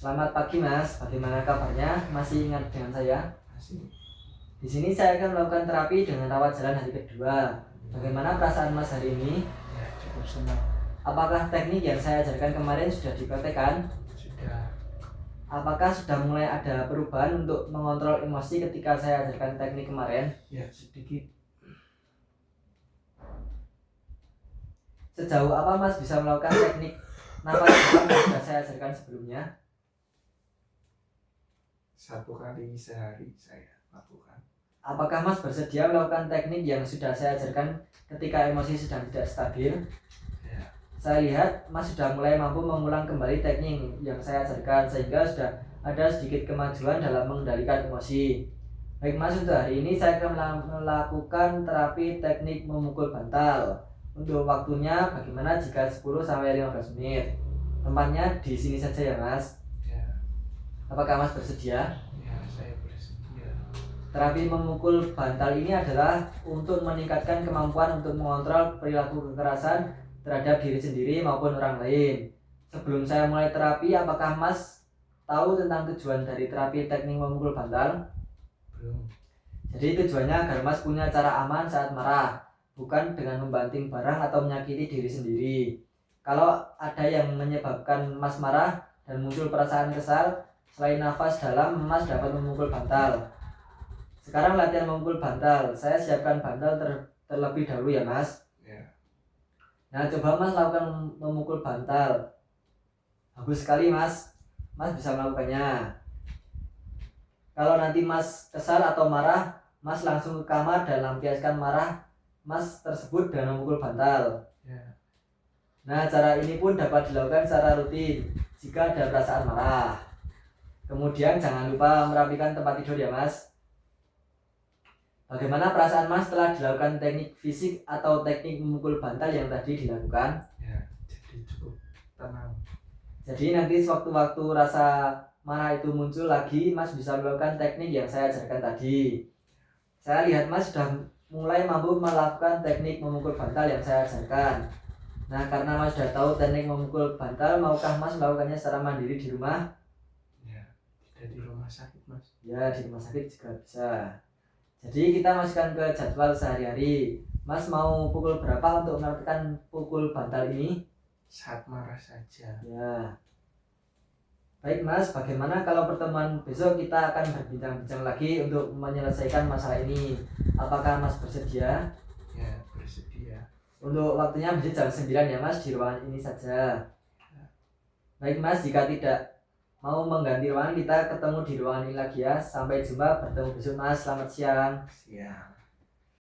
Selamat pagi Mas, bagaimana kabarnya? Masih ingat dengan saya? Masih. Di sini saya akan melakukan terapi dengan rawat jalan hari kedua. Bagaimana perasaan Mas hari ini? Ya, cukup senang. Apakah teknik yang saya ajarkan kemarin sudah dipraktekkan? Sudah. Apakah sudah mulai ada perubahan untuk mengontrol emosi ketika saya ajarkan teknik kemarin? Ya, sedikit. Sejauh apa Mas bisa melakukan teknik nafas dalam yang sudah saya ajarkan sebelumnya? 1 kali sehari saya lakukan. Apakah Mas bersedia melakukan teknik yang sudah saya ajarkan ketika emosi sedang tidak stabil? Ya. Saya lihat Mas sudah mulai mampu mengulang kembali teknik yang saya ajarkan sehingga sudah ada sedikit kemajuan dalam mengendalikan emosi. Baik Mas, untuk hari ini saya akan melakukan terapi teknik memukul bantal. Untuk waktunya bagaimana jika 10-15 menit? Tempatnya di sini saja ya Mas. Ya. Apakah Mas bersedia? Ya, saya bersedia. Terapi memukul bantal ini adalah untuk meningkatkan kemampuan untuk mengontrol perilaku kekerasan terhadap diri sendiri maupun orang lain. Sebelum saya mulai terapi, apakah Mas tahu tentang tujuan dari terapi teknik memukul bantal? Belum. Jadi tujuannya agar Mas punya cara aman saat marah, bukan dengan membanting barang atau menyakiti diri sendiri. Kalau ada yang menyebabkan Mas marah dan muncul perasaan kesal, selain nafas dalam, Mas dapat memukul bantal. Sekarang latihan memukul bantal. Saya siapkan bantal terlebih dahulu ya Mas. Ya. Nah, coba Mas lakukan memukul bantal. Bagus sekali Mas. Mas bisa melakukannya. Kalau nanti Mas kesal atau marah, Mas langsung ke kamar dan lampiaskan marah Mas tersebut dengan memukul bantal. Ya. Nah, cara ini pun dapat dilakukan secara rutin jika ada perasaan marah. Kemudian jangan lupa merapikan tempat tidur ya Mas. Bagaimana perasaan Mas setelah dilakukan teknik fisik atau teknik memukul bantal yang tadi dilakukan? Ya, jadi cukup tenang. Jadi nanti sewaktu-waktu rasa marah itu muncul lagi, Mas bisa melakukan teknik yang saya ajarkan tadi. Saya lihat Mas sudah mulai mampu melakukan teknik memukul bantal yang saya ajarkan. Nah, karena Mas sudah tahu teknik memukul bantal, maukah Mas melakukannya secara mandiri di rumah? Ya, tidak di rumah sakit, Mas. Ya, di rumah sakit juga bisa. Jadi kita masukkan ke jadwal sehari-hari. Mas mau pukul berapa untuk melakukan pukul bantal ini? Saat marah saja. Ya. Baik Mas, bagaimana kalau pertemuan besok kita akan berbincang-bincang lagi untuk menyelesaikan masalah ini? Apakah Mas bersedia? Ya, bersedia. Untuk waktunya bisa jam 9 ya Mas, di ruangan ini saja. Baik Mas, jika tidak mau mengganti ruangan, kita ketemu di ruangan ini lagi ya. Sampai jumpa, bertemu besok Mas. Selamat siang. Siap.